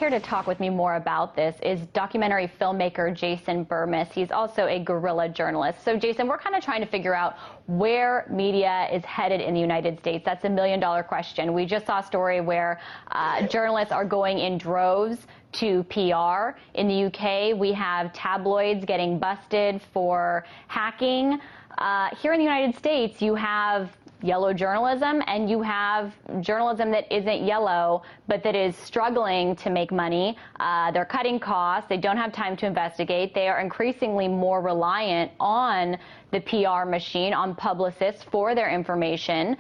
here to talk with me more about this is documentary filmmaker Segundo Bermas. He's also a guerrilla journalist. So, Jason, we're kind of trying to figure out where media is headed in the United States. That's a million-dollar question. We just saw a story where journalists are going in droves to PR. In the UK, we have tabloids getting busted for hacking. Here in the United States, you have yellow journalism, and you have journalism that isn't yellow, but that is struggling to make money. They're cutting costs. They don't have time to investigate. They are increasingly more reliant on the PR machine, on publicists for their information.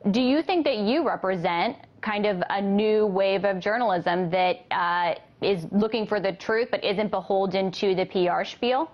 Do you think that you represent kind of a new wave of journalism that is looking for the truth, but isn't beholden to the PR spiel?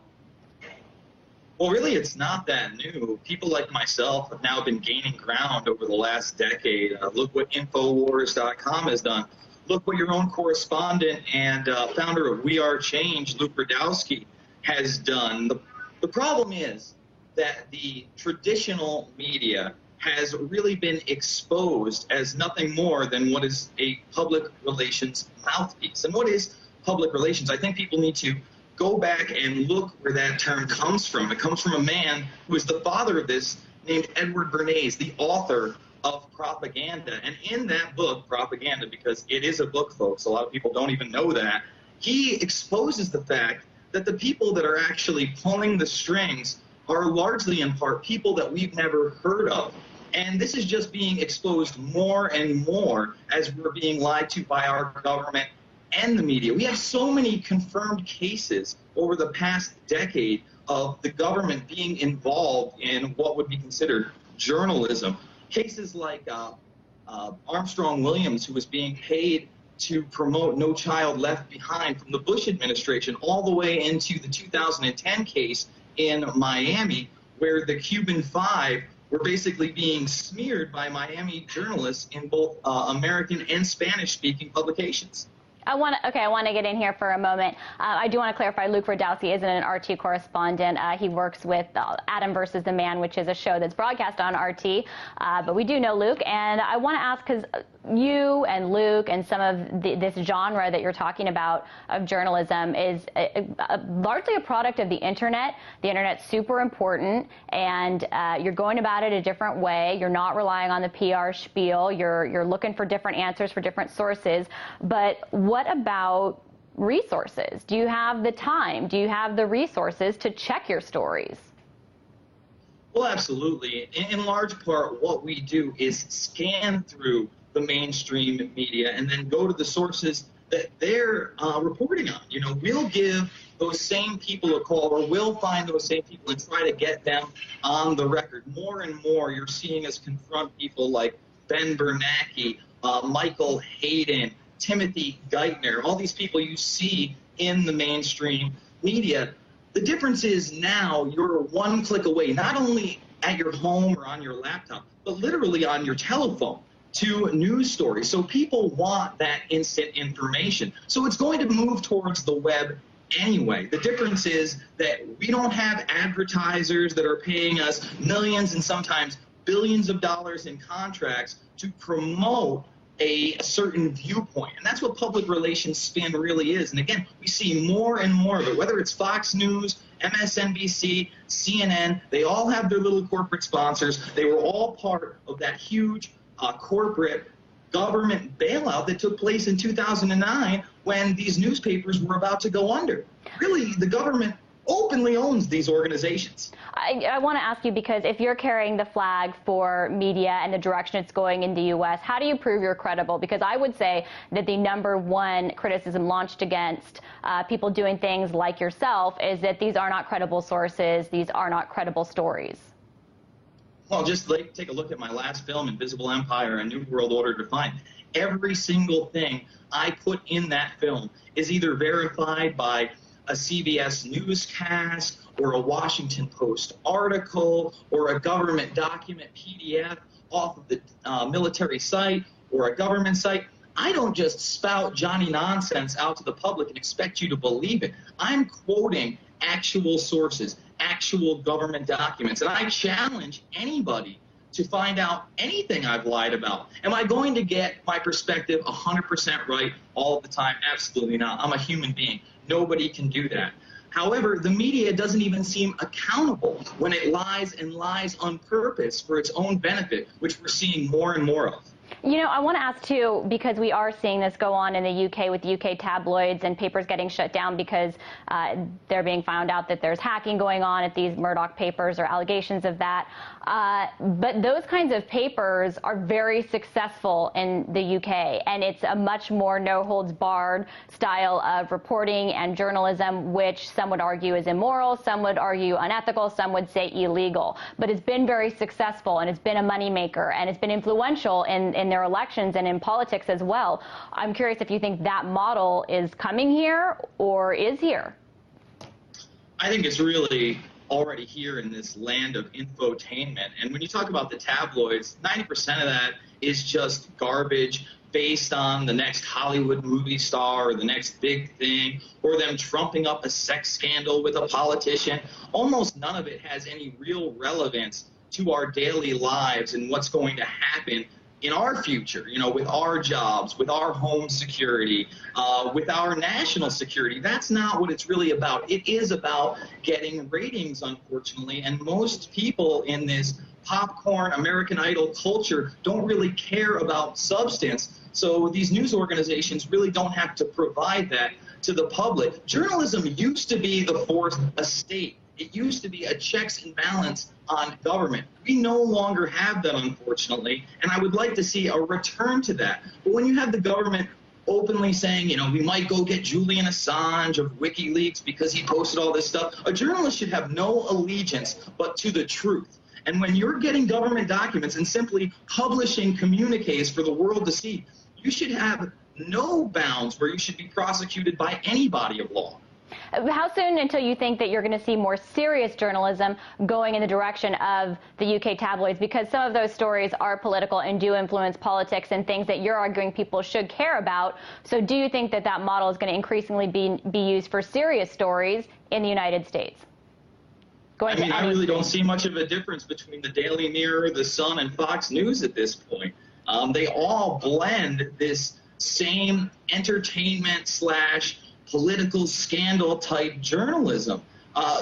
Well, really, it's not that new. People like myself have now been gaining ground over the last decade. Look what Infowars.com has done. Look what your own correspondent and founder of We Are Change, Luke Rudkowski, has done. The problem is that the traditional media has really been exposed as nothing more than what is a public relations mouthpiece. And what is public relations? I think people need to go back and look where that term comes from. It comes from a man who is the father of this, named Edward Bernays, the author of Propaganda. And in that book, Propaganda, because it is a book, folks, a lot of people don't even know that, he exposes the fact that the people that are actually pulling the strings are largely in part people that we've never heard of. And this is just being exposed more and more as we're being lied to by our government and the media. We have so many confirmed cases over the past decade of the government being involved in what would be considered journalism. Cases like Armstrong Williams, who was being paid to promote No Child Left Behind from the Bush administration, all the way into the 2010 case in Miami, where the Cuban Five were basically being smeared by Miami journalists in both American and Spanish-speaking publications. I want to get in here for a moment. I do want to clarify, Luke Rudkowski isn't an RT correspondent. He works with Adam versus the Man, which is a show that's broadcast on RT. But we do know Luke, and I want to ask, because you and Luke and some of this genre that you're talking about of journalism is largely a product of the internet. The internet's super important, and you're going about it a different way. You're not relying on the PR spiel. You're looking for different answers for different sources. But what about resources? Do you have the time? Do you have the resources to check your stories? Well, absolutely. In large part, what we do is scan through the mainstream media and then go to the sources that they're reporting on. You know, we'll give those same people a call, or we'll find those same people and try to get them on the record. More and more, you're seeing us confront people like Ben Bernanke, Michael Hayden, Timothy Geithner, all these people you see in the mainstream media. The difference is now you're one click away, not only at your home or on your laptop, but literally on your telephone to news stories. So people want that instant information. So it's going to move towards the web anyway. The difference is that we don't have advertisers that are paying us millions and sometimes billions of dollars in contracts to promote a certain viewpoint. And that's what public relations spin really is. And again, we see more and more of it, whether it's Fox News, MSNBC, CNN, they all have their little corporate sponsors. They were all part of that huge corporate government bailout that took place in 2009 when these newspapers were about to go under. Really, the government openly owns these organizations. I want to ask you, because if you're carrying the flag for media and the direction it's going in the U.S., how do you prove you're credible? Because I would say that the #1 criticism launched against people doing things like yourself is that these are not credible sources, these are not credible stories. Well, just take a look at my last film, Invisible Empire, A New World Order Defined. Every single thing I put in that film is either verified by a CBS newscast or a Washington Post article or a government document PDF off of the military site or a government site. I don't just spout Johnny nonsense out to the public and expect you to believe it. I'm quoting actual sources, actual government documents, and I challenge anybody to find out anything I've lied about? Am I going to get my perspective 100% right all the time? Absolutely not. I'm a human being. Nobody can do that. However, the media doesn't even seem accountable when it lies and lies on purpose for its own benefit, which we're seeing more and more of. You know, I want to ask, too, because we are seeing this go on in the UK with UK tabloids and papers getting shut down because they're being found out that there's hacking going on at these Murdoch papers or allegations of that. But those kinds of papers are very successful in the UK, and it's a much more no-holds-barred style of reporting and journalism, which some would argue is immoral, some would argue unethical, some would say illegal. But it's been very successful, and it's been a moneymaker, and it's been influential in their elections and in politics as well. I'm curious if you think that model is coming here or is here. I think it's really already here in this land of infotainment. And when you talk about the tabloids, 90% of that is just garbage based on the next Hollywood movie star or the next big thing, or them trumping up a sex scandal with a politician. Almost none of it has any real relevance to our daily lives and what's going to happen in our future, you know, with our jobs, with our home security, with our national security. That's not what it's really about. It is about getting ratings, unfortunately, and most people in this popcorn American Idol culture don't really care about substance. So these news organizations really don't have to provide that to the public. Journalism used to be the fourth estate. It used to be a checks and balance on government. We no longer have that, unfortunately, and I would like to see a return to that. But when you have the government openly saying, you know, we might go get Julian Assange of WikiLeaks because he posted all this stuff, a journalist should have no allegiance but to the truth. And when you're getting government documents and simply publishing communiques for the world to see, you should have no bounds where you should be prosecuted by any body of law. How soon until you think that you're going to see more serious journalism going in the direction of the UK tabloids? Because some of those stories are political and do influence politics and things that you're arguing people should care about. So do you think that that model is going to increasingly be used for serious stories in the United States? I mean, I really don't see much of a difference between the Daily Mirror, the Sun, and Fox News at this point. They all blend this same entertainment / political scandal type journalism.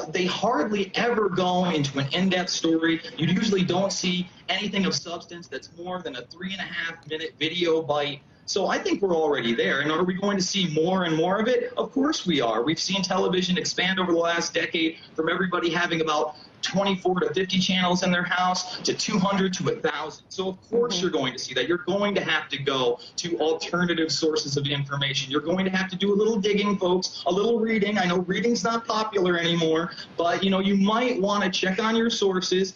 They hardly ever go into an in-depth story. You usually don't see anything of substance that's more than a 3.5-minute video bite. So I think we're already there. And are we going to see more and more of it? Of course we are. We've seen television expand over the last decade from everybody having about 24 to 50 channels in their house to 200 to 1,000. So of course you're going to see that. You're going to have to go to alternative sources of information. You're going to have to do a little digging, folks, a little reading. I know reading's not popular anymore, but you know, you might want to check on your sources,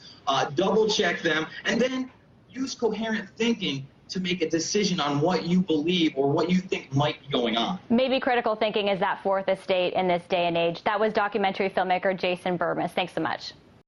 double check them, and then use coherent thinking to make a decision on what you believe or what you think might be going on. Maybe critical thinking is that fourth estate in this day and age. That was documentary filmmaker Jason Bermas. Thanks so much.